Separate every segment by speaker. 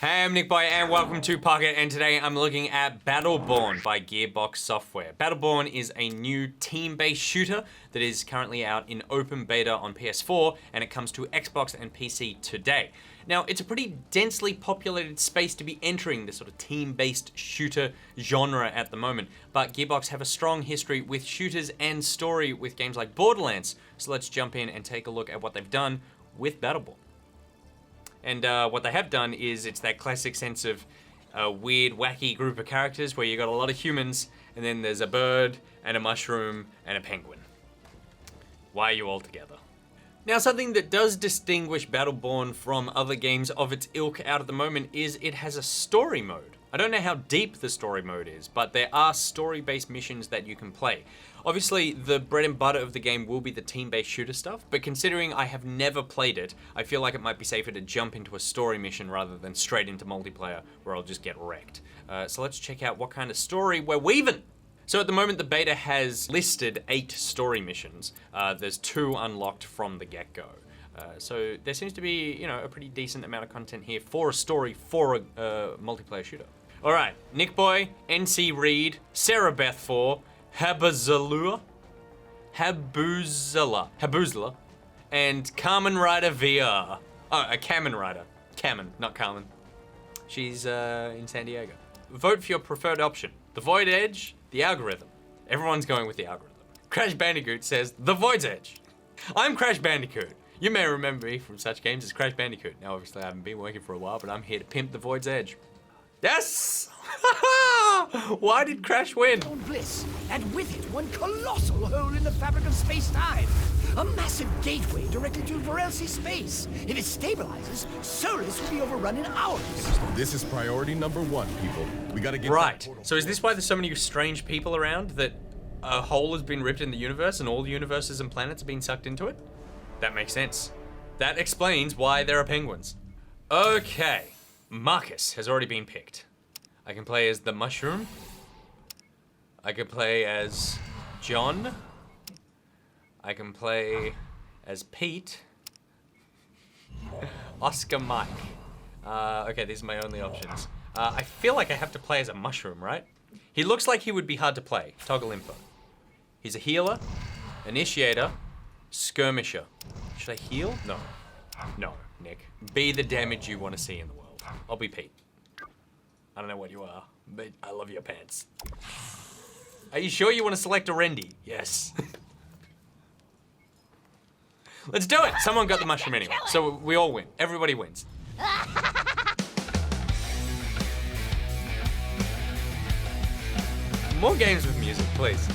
Speaker 1: Hey, I'm NichBoy and welcome to Pocket, and today I'm looking at Battleborn by Gearbox software. Battleborn is a new team-based shooter that is currently out in open beta on PS4, and it comes to Xbox and PC today. Now, it's a pretty densely populated space to be entering this sort of team-based shooter genre at the moment, but Gearbox have a strong history with shooters and story with games like Borderlands, so let's jump in and take a look at what they've done with Battleborn. And what they have done is it's that classic sense of a weird, wacky group of characters where you got a lot of humans, and then there's a bird, and a mushroom, and a penguin. Why are you all together? Now, something that does distinguish Battleborn from other games of its ilk out at the moment is it has a story mode. I don't know how deep the story mode is, but there are story-based missions that you can play. Obviously, the bread and butter of the game will be the team-based shooter stuff, but considering I have never played it, I feel like it might be safer to jump into a story mission rather than straight into multiplayer, where I'll just get wrecked. So let's check out what kind of story we're weaving. So at the moment, the beta has listed 8 story missions. There's 2 unlocked from the get-go. So there seems to be, you know, a pretty decent amount of content here for a story for a multiplayer shooter. All right, NichBoy, NC Reed, Sarah Beth 4, Habuzala, and Kamen Rider VR. Oh, a Kamen Rider. Kamen, not Carmen. She's in San Diego. Vote for your preferred option. The Void Edge, the algorithm. Everyone's going with the algorithm. Crash Bandicoot says, the Void's Edge. I'm Crash Bandicoot. You may remember me from such games as Crash Bandicoot. Now, obviously, I haven't been working for a while, but I'm here to pimp the Void's Edge. Yes! Why did Crash win?
Speaker 2: Bliss, and with it, one colossal hole in the fabric of space-time. A massive gateway directly to Varelsi space. If it stabilizes, Solus will be overrun in hours.
Speaker 3: This is priority number 1, people. We gotta get
Speaker 1: right. So is this why there's so many strange people around, that a hole has been ripped in the universe and all the universes and planets have been sucked into it? That makes sense. That explains why there are penguins. Okay. Marcus has already been picked. I can play as the mushroom. I can play as John. I can play as Pete. Oscar Mike. Okay, these are my only options. I feel like I have to play as a mushroom, right? He looks like he would be hard to play. Toggle info. He's a healer, initiator, skirmisher. Should I heal? No. No, Nick. Be the damage you want to see in the world. I'll be Pete. I don't know what you are, but I love your pants. Are you sure you want to select a Rendy? Yes. Let's do it! Someone got the mushroom anyway, so we all win. Everybody wins. More games with music, please.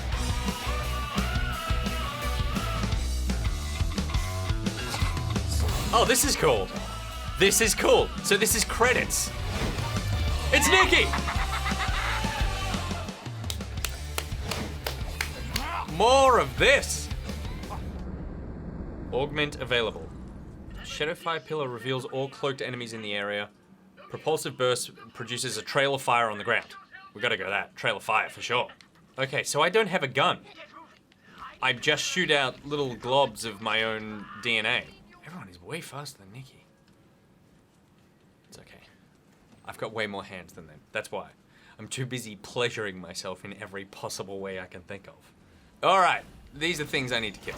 Speaker 1: Oh, this is cool. This is cool. So this is credits. It's Nikki! More of this. Augment available. Shadowfire Pillar reveals all cloaked enemies in the area. Propulsive Burst produces a trail of fire on the ground. We gotta go that. Trail of fire for sure. Okay, so I don't have a gun. I just shoot out little globs of my own DNA. Everyone is way faster than Nikki. It's okay. I've got way more hands than them. That's why. I'm too busy pleasuring myself in every possible way I can think of. All right, these are things I need to kill.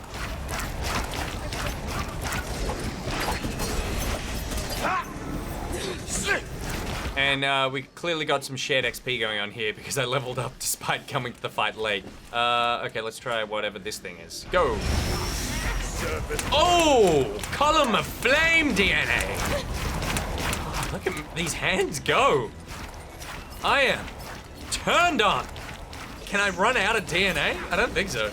Speaker 1: And we clearly got some shared XP going on here because I leveled up despite coming to the fight late. Okay, let's try whatever this thing is. Go. Oh, column of flame DNA. Look at these hands go. I am turned on. Can I run out of DNA? I don't think so.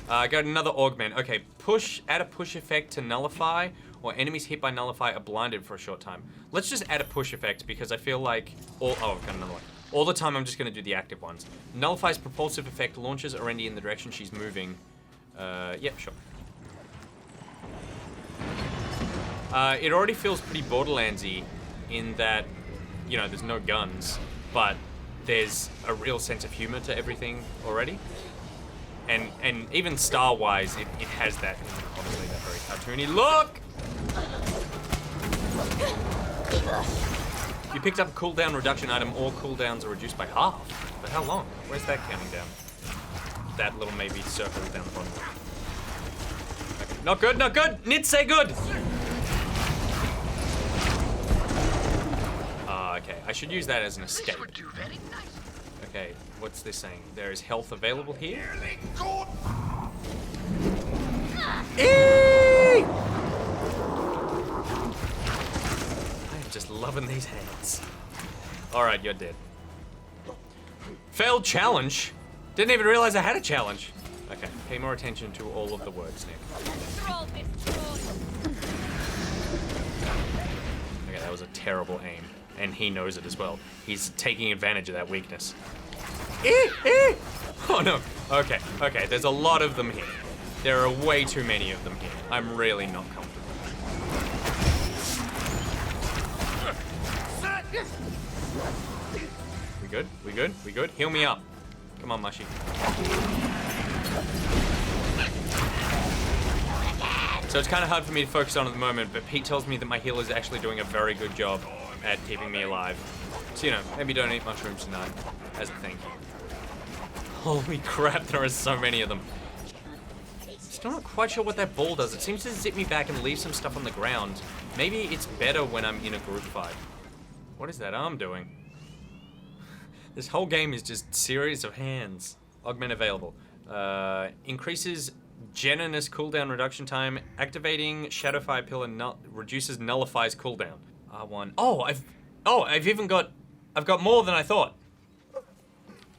Speaker 1: Got another augment. Okay, add a push effect to nullify, or enemies hit by nullify are blinded for a short time. Let's just add a push effect because I feel like I've got another one. All the time I'm just gonna do the active ones. Nullify's propulsive effect launches Arendi in the direction she's moving. Yep, sure. It already feels pretty Borderlands-y in that, you know, there's no guns, but there's a real sense of humor to everything already. And even style-wise, it has that, obviously, that very cartoony look. You picked up a cooldown reduction item, all cooldowns are reduced by half. But how long? Where's that counting down? That little maybe circle down the bottom. Okay. Not good, not good! Nit, say good! Okay, I should use that as an escape. Okay, what's this saying? There is health available here? Eee! I'm just loving these hands. Alright, you're dead. Failed challenge? Didn't even realize I had a challenge. Okay, pay more attention to all of the words, Nick. Okay, that was a terrible aim. And he knows it as well. He's taking advantage of that weakness. Oh no. Okay, okay, there's a lot of them here. There are way too many of them here. I'm really not comfortable. We good? We good? We good? Heal me up. Come on, Mushy. So it's kind of hard for me to focus on at the moment, but Pete tells me that my healer is actually doing a very good job at keeping me alive. So, you know, maybe don't eat mushrooms tonight as a thank you. Holy crap, there are so many of them. Still not quite sure what that ball does. It seems to zip me back and leave some stuff on the ground. Maybe it's better when I'm in a group fight. What is that arm doing? This whole game is just series of hands. Augment available. Increases Geninus cooldown reduction time. Activating Shadowfire Pillar reduces nullifies cooldown. R1. Oh, I've got more than I thought.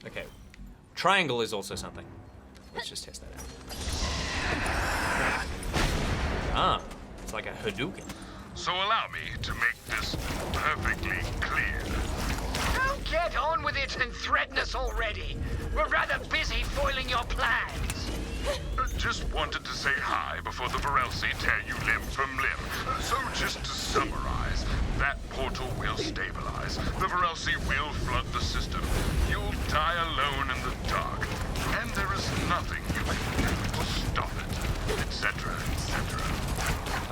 Speaker 1: Okay. Triangle is also something. Let's just test that out. Ah, it's like a Hadouken.
Speaker 4: So allow me to make this perfectly clear.
Speaker 2: Don't get on with it and threaten us already. We're rather busy foiling your plans.
Speaker 4: Just wanted to say hi before the Varelsi tear you limb from limb. So just to summarize, that portal will stabilize. The Varelsi will flood the system. You'll die alone in the dark. And there is nothing you can do to stop it, etc., etc.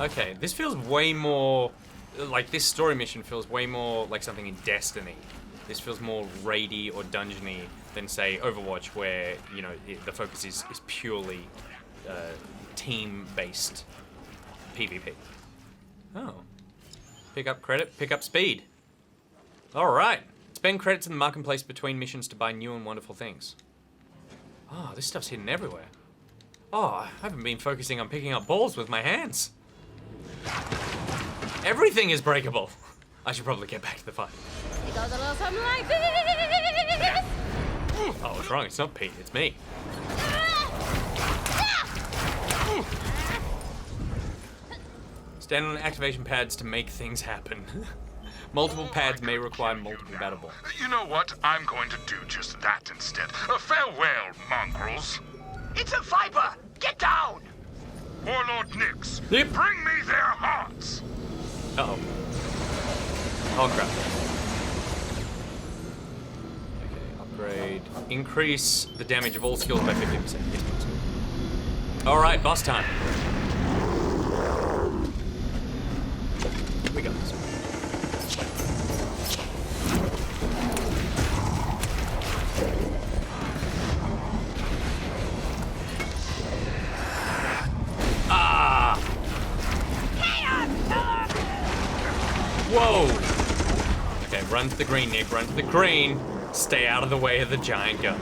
Speaker 1: Okay, this feels way more... Like, this story mission feels way more like something in Destiny. This feels more raidy or dungeony than, say, Overwatch, where, you know, the focus is purely team-based PvP. Oh. Pick up credit, pick up speed. Alright. Spend credits in the marketplace between missions to buy new and wonderful things. Oh, this stuff's hidden everywhere. Oh, I haven't been focusing on picking up balls with my hands. Everything is breakable. I should probably get back to the fight.
Speaker 5: It goes a little something like this.
Speaker 1: Oh, what's wrong? It's not Pete, it's me. Stand on activation pads to make things happen. Multiple pads may require multiple Battleborn.
Speaker 4: You know what? I'm going to do just that instead. Farewell, mongrels.
Speaker 2: It's a Viper! Get down!
Speaker 4: Warlord Nyx,
Speaker 1: Yep.
Speaker 4: bring me their hearts!
Speaker 1: Uh-oh. Oh, crap. Okay, upgrade. Increase the damage of all skills by 50%. Yes, please. Alright, boss time. We got this. Ah! Whoa! Okay, run to the green, Nick. Run to the green. Stay out of the way of the giant gun.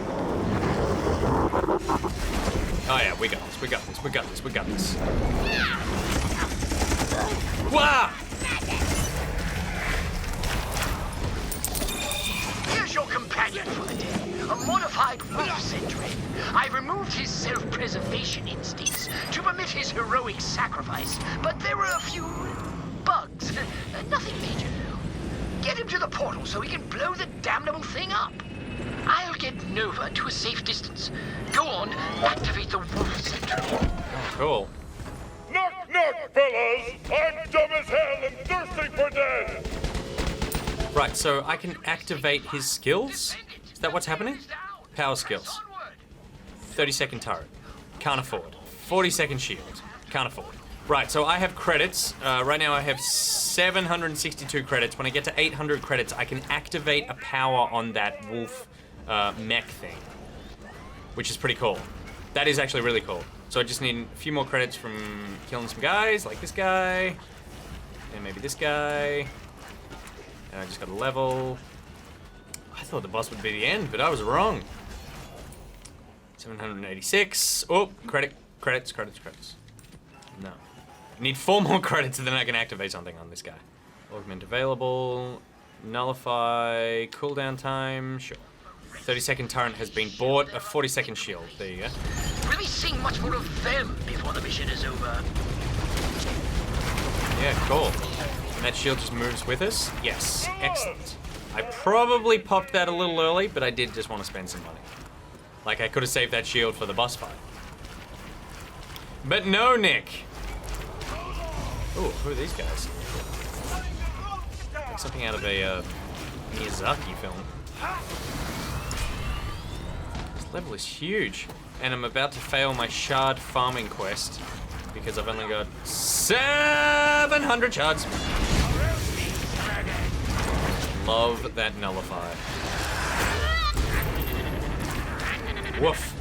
Speaker 1: Oh yeah, we got this. We got this. We got this. We got this. Wow!
Speaker 2: Here's your companion for the day, a modified wolf sentry. I removed his self-preservation instincts to permit his heroic sacrifice, but there were a few bugs. Nothing major, though. Get him to the portal so he can blow the damnable thing up. I'll get Nova to a safe distance. Go on, activate the wolf sentry.
Speaker 1: Oh, cool.
Speaker 4: Knock, knock, fellas! I'm dumb as hell and thirsting for dead!
Speaker 1: Right, so I can activate his skills? Is that what's happening? Power skills. 30-second turret. Can't afford. 40-second shield. Can't afford. Right, so I have credits. Right now I have 762 credits. When I get to 800 credits, I can activate a power on that wolf mech thing, which is pretty cool. That is actually really cool. So I just need a few more credits from killing some guys, like this guy, and maybe this guy. And I just got a level. I thought the boss would be the end, but I was wrong. 786. Oh, credits. No. I need 4 more credits and then I can activate something on this guy. Augment available. Nullify. Cooldown time. Sure. 30-second turret has been bought. A 40-second shield. There you go.
Speaker 2: Will we see much more of them before the mission is over?
Speaker 1: Yeah, cool. And that shield just moves with us? Yes. Excellent. I probably popped that a little early, but I did just want to spend some money. Like, I could have saved that shield for the boss fight. But no, Nick. Ooh, who are these guys? Like something out of a Miyazaki film. This level is huge. And I'm about to fail my shard farming quest because I've only got 700 shards. Love that nullify. Woof.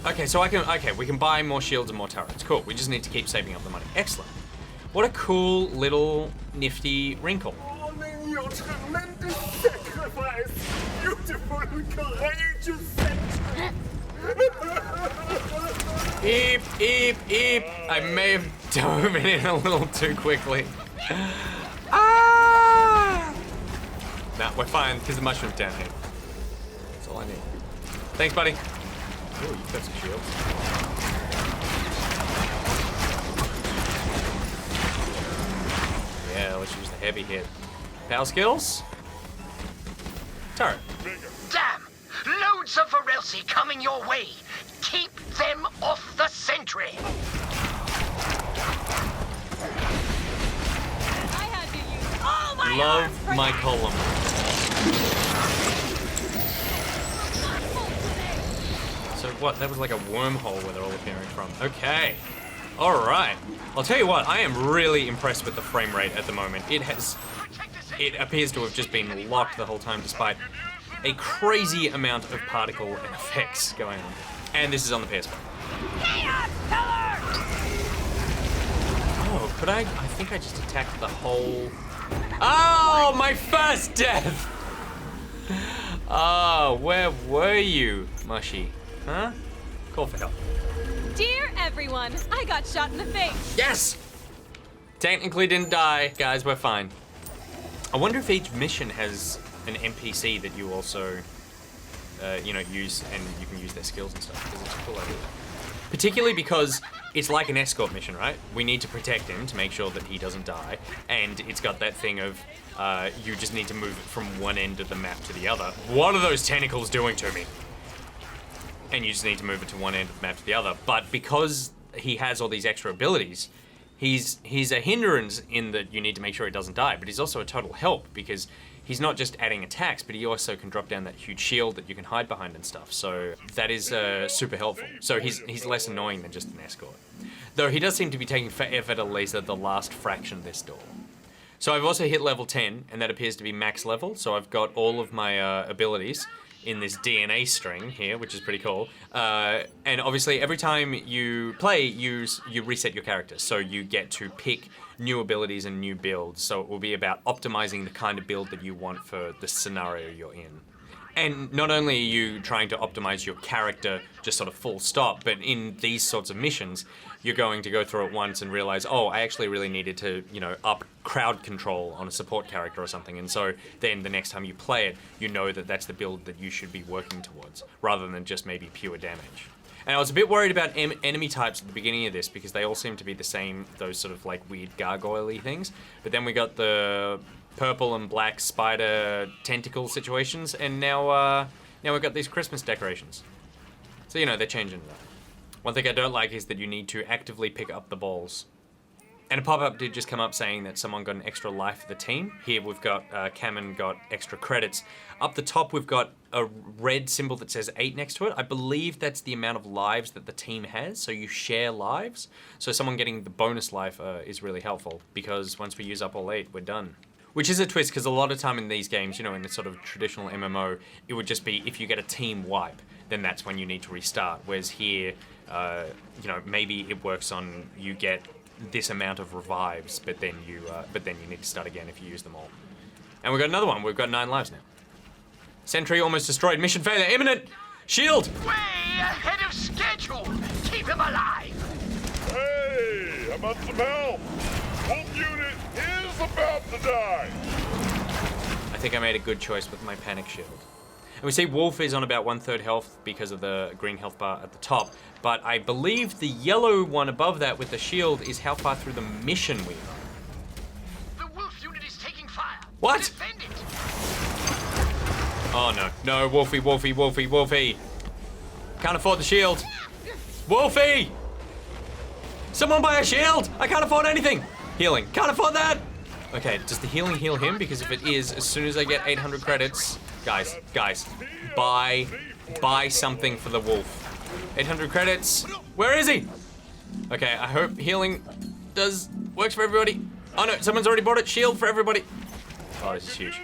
Speaker 1: Okay, so we can buy more shields and more turrets. Cool, we just need to keep saving up the money. Excellent. What a cool little nifty wrinkle.
Speaker 6: Honoring your tremendous sacrifice, beautiful and courageous sentry.
Speaker 1: Eep. I may have dove it in a little too quickly. Ah! Nah, we're fine, because the mushroom's down here. That's all I need. Thanks, buddy. Oh, you've got some shields. Yeah, let's use the heavy hit. Power skills? Turret.
Speaker 2: Damn! Loads of Varelsi coming your way. Keep them off the sentry.
Speaker 5: I had to use all my
Speaker 1: Love
Speaker 5: arms for
Speaker 1: my
Speaker 5: that.
Speaker 1: column. So what, that was like a wormhole where they're all appearing from. Okay. Alright. I'll tell you what, I am really impressed with the frame rate at the moment. It appears to have just been locked the whole time despite a crazy amount of particle and effects going on. And this is on the PS4. Oh, could I think I just attacked the whole... Oh, my first death! Oh, where were you, Mushy? Huh? Call for help.
Speaker 5: Dear everyone, I got shot in the face.
Speaker 1: Yes! Technically didn't die, guys, we're fine. I wonder if each mission has an NPC that you also, use, and you can use their skills and stuff, because it's a cool idea. Particularly because it's like an escort mission, right? We need to protect him to make sure that he doesn't die, and it's got that thing of, you just need to move it from one end of the map to the other. What are those tentacles doing to me? And you just need to move it to one end of the map to the other. But because he has all these extra abilities, he's a hindrance in that you need to make sure he doesn't die, but he's also a total help because he's not just adding attacks, but he also can drop down that huge shield that you can hide behind and stuff. So that is super helpful. So he's less annoying than just an escort. Though he does seem to be taking forever to laser the last fraction of this door. So I've also hit level 10, and that appears to be max level. So I've got all of my abilities in this DNA string here, which is pretty cool. And obviously every time you play, you reset your character. So you get to pick new abilities and new builds. So it will be about optimizing the kind of build that you want for the scenario you're in. And not only are you trying to optimize your character just sort of full stop, but in these sorts of missions, you're going to go through it once and realize, oh, I actually really needed to, up crowd control on a support character or something. And so then the next time you play it, you know that that's the build that you should be working towards, rather than just maybe pure damage. And I was a bit worried about enemy types at the beginning of this because they all seem to be the same, those sort of like weird gargoyle-y things. But then we got the purple and black spider tentacle situations, and now we've got these Christmas decorations. So, they're changing that. One thing I don't like is that you need to actively pick up the balls. And a pop-up did just come up saying that someone got an extra life for the team. Here we've got Cameron got extra credits. Up the top we've got a red symbol that says 8 next to it. I believe that's the amount of lives that the team has, so you share lives. So someone getting the bonus life is really helpful, because once we use up all 8, we're done. Which is a twist, because a lot of time in these games, you know, in the sort of traditional MMO, it would just be if you get a team wipe, then that's when you need to restart. Whereas here, you know, maybe it works on you get this amount of revives, but then you need to start again if you use them all. And we've got another one. We've got 9 lives now. Sentry almost destroyed. Mission failure imminent. Shield.
Speaker 2: Way ahead of schedule. Keep him alive.
Speaker 4: Hey, I'm on some help. Wolf unit is about to die.
Speaker 1: I think I made a good choice with my panic shield. And we see Wolf is on about 1/3 health because of the green health bar at the top, but I believe the yellow one above that with the shield is how far through the mission we are.
Speaker 2: The Wolf unit is taking fire.
Speaker 1: What?
Speaker 2: Defend it.
Speaker 1: Oh no, no, Wolfie, Wolfie, Wolfie, Wolfie. Can't afford the shield. Wolfie! Someone buy a shield! I can't afford anything! Healing, can't afford that! Okay, does the healing heal him? Because if it is, as soon as I get 800 credits, guys, buy something for the wolf. 800 credits, where is he? Okay, I hope healing works for everybody. Oh no, someone's already bought it, shield for everybody. Oh, this is huge.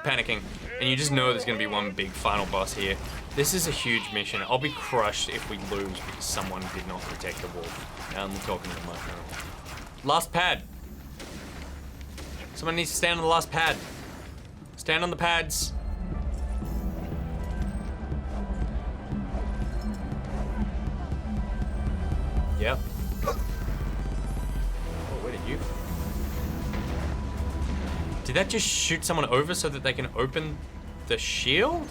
Speaker 1: Panicking, and you just know there's gonna be one big final boss here. This is a huge mission. I'll be crushed if we lose because someone did not protect the wolf. I'm talking to my phone. Last pad. Someone needs to stand on the last pad. Stand on the pads. Yep. Oh, where did you? Did that just shoot someone over so that they can open the shield?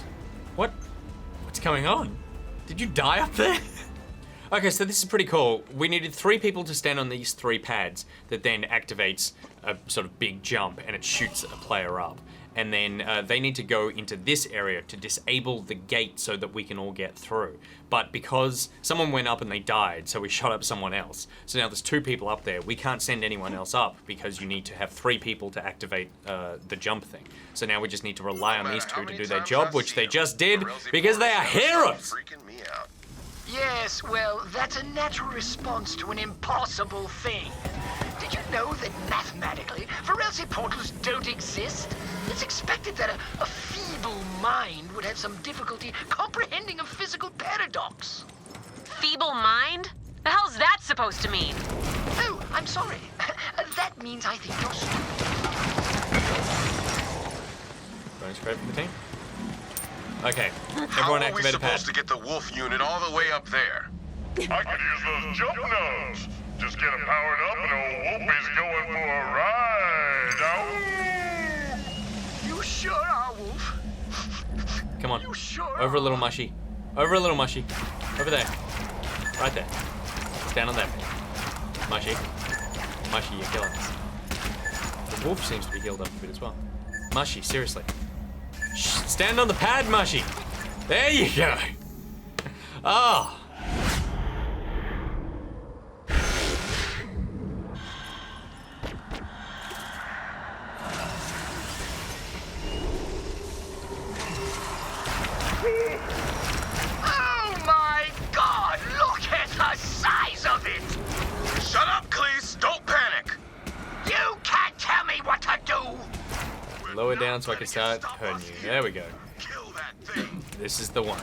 Speaker 1: What's going on? Did you die up there? Okay, so this is pretty cool. We needed 3 people to stand on these 3 pads that then activates a sort of big jump and it shoots a player up. And then they need to go into this area to disable the gate so that we can all get through. But because someone went up and they died, so we shot up someone else. So now there's 2 people up there. We can't send anyone else up because you need to have 3 people to activate the jump thing. So now we just need to rely on these 2 to do their job, which they just did because they are heroes.
Speaker 2: Yes, well, that's a natural response to an impossible thing. Did you know that mathematically, Varelsi portals don't exist? It's expected that a feeble mind would have some difficulty comprehending a physical paradox.
Speaker 7: Feeble mind? The hell's that supposed to mean?
Speaker 2: Oh, I'm sorry. That means I think you're stupid.
Speaker 1: Bonus credit for the team. Okay,
Speaker 4: How
Speaker 1: everyone
Speaker 4: are we
Speaker 1: activate a pad.
Speaker 4: supposed to get the wolf unit all the way up there? I could use those jump nodes. Just get them powered up and old Wolfie's going for a ride.
Speaker 2: You sure are, Wolf.
Speaker 1: Come on,
Speaker 2: You sure
Speaker 1: over a
Speaker 2: are.
Speaker 1: little mushy. Over a little mushy. Over there. Right there. Stand on that. Mushy. Mushy, you're killing us. The wolf seems to be healed up a bit as well. Mushy, seriously. Shh, stand on the pad, Mushy. There you go. Oh.
Speaker 2: Oh my God! Look at the size of it!
Speaker 4: Shut up, Cleese. Don't panic.
Speaker 2: You can't tell me what to do!
Speaker 1: Lower down so I can start hurting you. There we go.
Speaker 4: Kill that thing.
Speaker 1: This is the one.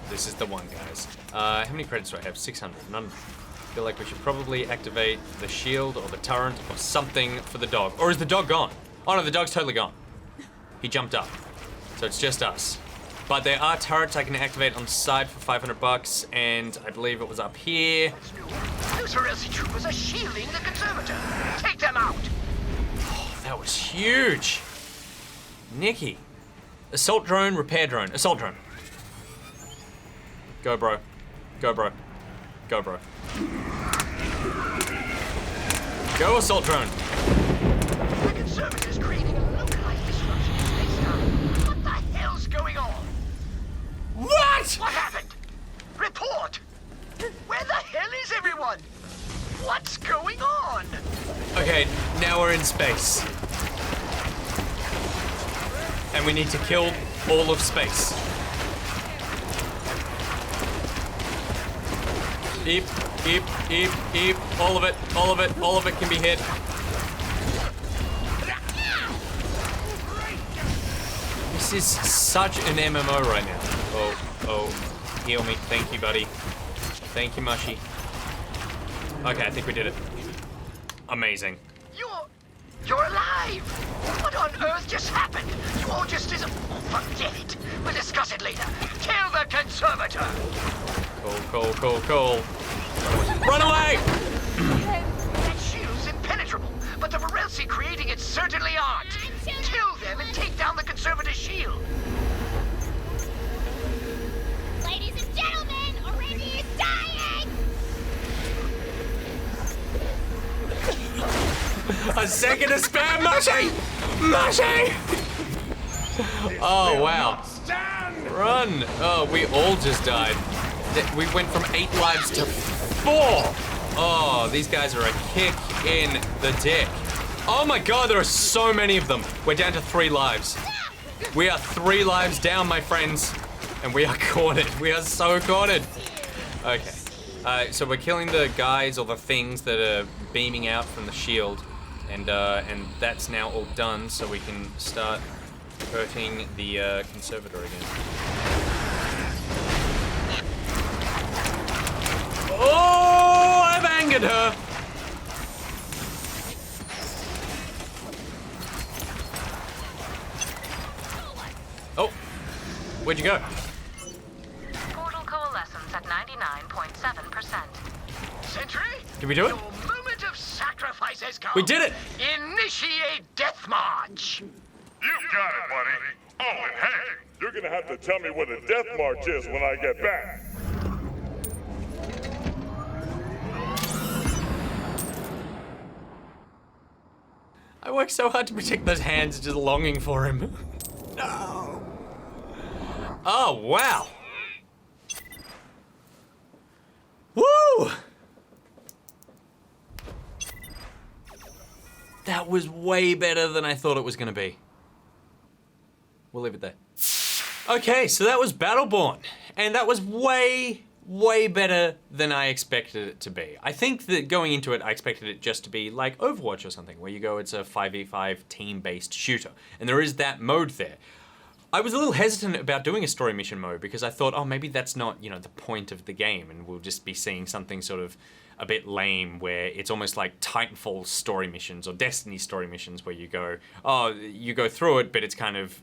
Speaker 1: This is the one, guys. How many credits do I have? 600. None. I feel like we should probably activate the shield or the turret or something for the dog. Or is the dog gone? Oh no, the dog's totally gone. He jumped up. So it's just us. But there are turrets I can activate on the side for 500 bucks, and I believe it was up here.
Speaker 2: Those Varelsi troopers are shielding the conservator. Take them out!
Speaker 1: Oh, that was huge. Nikki. Assault drone, repair drone. Assault drone. Go, bro. Go, bro. Go, bro. Go, assault drone.
Speaker 2: The conservator's creating a localized disruption in space-time. What the hell's going on?
Speaker 1: What?
Speaker 2: What happened? Report! Where the hell is everyone? What's going on?
Speaker 1: Okay, now we're in space. And we need to kill all of space. Eep, eep, eep, eep. All of it, all of it, all of it can be hit. This is such an MMO right now. Oh, heal me. Thank you, buddy. Thank you, Mushy. Okay, I think we did it. Amazing.
Speaker 2: You're alive! What on earth just happened? You all just forget it. We'll discuss it later. Kill the conservator!
Speaker 1: Cool. Run away!
Speaker 2: That shield's impenetrable, but the Varelsi creating it certainly aren't. Kill them and take down the conservator's shield.
Speaker 5: Ladies and gentlemen, Orindy is dying!
Speaker 1: A second of spam, Mushy! Mushy! Oh, wow. Run! Oh, we all just died. We went from 8 lives to 4! Oh, these guys are a kick in the dick. Oh my god, there are so many of them. We're down to 3 lives. We are 3 lives down, my friends. And we are cornered. We are so cornered. Okay. So we're killing the guys or the things that are beaming out from the shield. And that's now all done, so we can start hurting the conservator again. Oh, I've angered her. Oh, where'd you go?
Speaker 7: Portal coalescence at 99.7%.
Speaker 2: Sentry?
Speaker 1: Did we do it?
Speaker 2: Your moment of sacrifice has come.
Speaker 1: We did it!
Speaker 2: Initiate death march.
Speaker 4: You got it, buddy. Oh, and hey, you're gonna have to tell me what a death march is when I get back.
Speaker 1: I worked so hard to protect those hands, just longing for him. No. Oh, wow. Woo! That was way better than I thought it was gonna be. We'll leave it there. Okay, so that was Battleborn. And that was way better than I expected it to be. I think that going into it, I expected it just to be like Overwatch or something, where you go, it's a 5v5 team-based shooter. And there is that mode there. I was a little hesitant about doing a story mission mode because I thought, oh, maybe that's not, the point of the game, and we'll just be seeing something sort of a bit lame where it's almost like Titanfall story missions or Destiny story missions where you go through it, but it's kind of,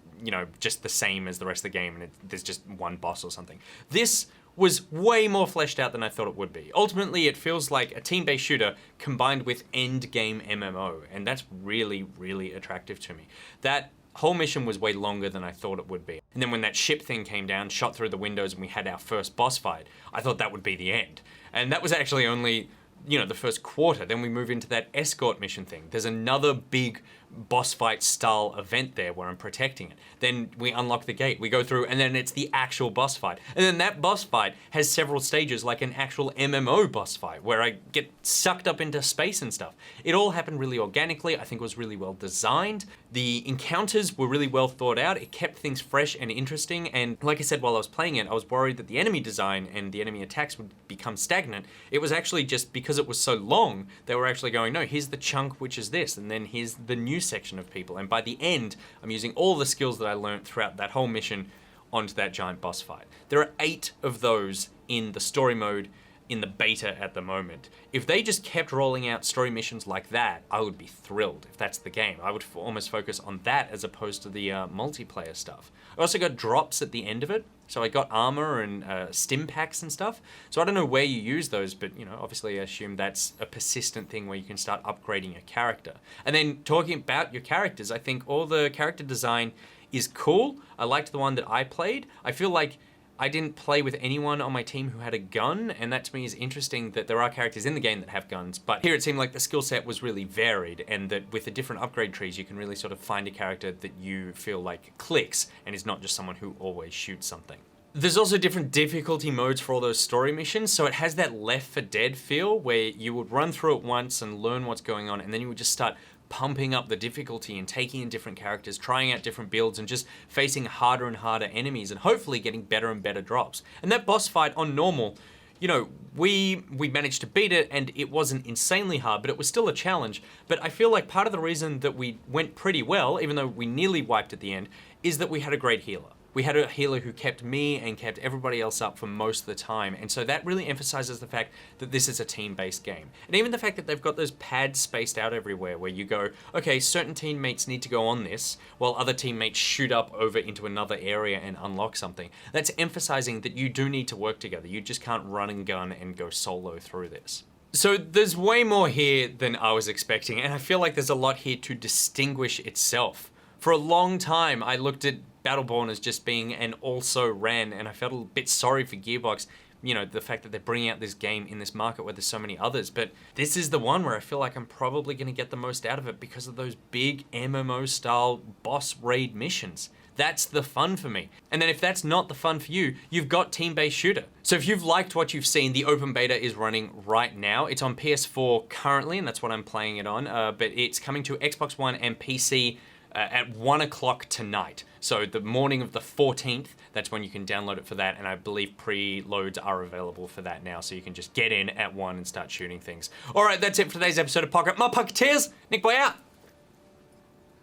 Speaker 1: just the same as the rest of the game and there's just one boss or something. This was way more fleshed out than I thought it would be. Ultimately, it feels like a team-based shooter combined with end-game MMO, and that's really, really attractive to me. That whole mission was way longer than I thought it would be. And then when that ship thing came down, shot through the windows, and we had our first boss fight, I thought that would be the end. And that was actually only, the first quarter. Then we move into that escort mission thing. There's another big boss fight style event there where I'm protecting it. Then we unlock the gate, we go through, and then it's the actual boss fight. And then that boss fight has several stages like an actual MMO boss fight where I get sucked up into space and stuff. It all happened really organically. I think it was really well designed. The encounters were really well thought out. It kept things fresh and interesting. And like I said, while I was playing it, I was worried that the enemy design and the enemy attacks would become stagnant. It was actually just because it was so long, they were actually going, no, here's the chunk, which is this, and then here's the new section of people. And by the end, I'm using all the skills that I learned throughout that whole mission onto that giant boss fight. There are 8 of those in the story mode in the beta at the moment. If they just kept rolling out story missions like that, I would be thrilled if that's the game. I would almost focus on that as opposed to the multiplayer stuff. I also got drops at the end of it, so I got armor and stim packs and stuff. So I don't know where you use those, but obviously I assume that's a persistent thing where you can start upgrading your character. And then talking about your characters, I think all the character design is cool. I liked the one that I played. I feel like I didn't play with anyone on my team who had a gun, and that to me is interesting that there are characters in the game that have guns, but here it seemed like the skill set was really varied, and that with the different upgrade trees you can really sort of find a character that you feel like clicks and is not just someone who always shoots something. There's also different difficulty modes for all those story missions, so it has that Left 4 Dead feel where you would run through it once and learn what's going on, and then you would just start pumping up the difficulty and taking in different characters, trying out different builds, and just facing harder and harder enemies, and hopefully getting better and better drops. And that boss fight on normal, you know, we managed to beat it, and it wasn't insanely hard, but it was still a challenge. But I feel like part of the reason that we went pretty well, even though we nearly wiped at the end, is that we had a great healer. We had a healer who kept me and kept everybody else up for most of the time, and so that really emphasizes the fact that this is a team-based game. And even the fact that they've got those pads spaced out everywhere where you go, okay, certain teammates need to go on this, while other teammates shoot up over into another area and unlock something. That's emphasizing that you do need to work together. You just can't run and gun and go solo through this. So there's way more here than I was expecting, and I feel like there's a lot here to distinguish itself. For a long time, I looked at Battleborn as just being an also-ran, and I felt a bit sorry for Gearbox, you know, the fact that they're bringing out this game in this market where there's so many others, but this is the one where I feel like I'm probably going to get the most out of it because of those big MMO-style boss raid missions. That's the fun for me. And then if that's not the fun for you, you've got team-based shooter. So if you've liked what you've seen, the open beta is running right now. It's on PS4 currently, and that's what I'm playing it on, but it's coming to Xbox One and PC at 1 o'clock tonight. So the morning of the 14th, that's when you can download it for that, and I believe preloads are available for that now, so you can just get in at 1 and start shooting things. Alright, that's it for today's episode of Pocket. My Pocketeers, NichBoy out!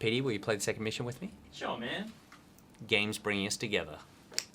Speaker 1: Petey, will you play the second mission with me?
Speaker 8: Sure, man.
Speaker 1: Games bringing us together.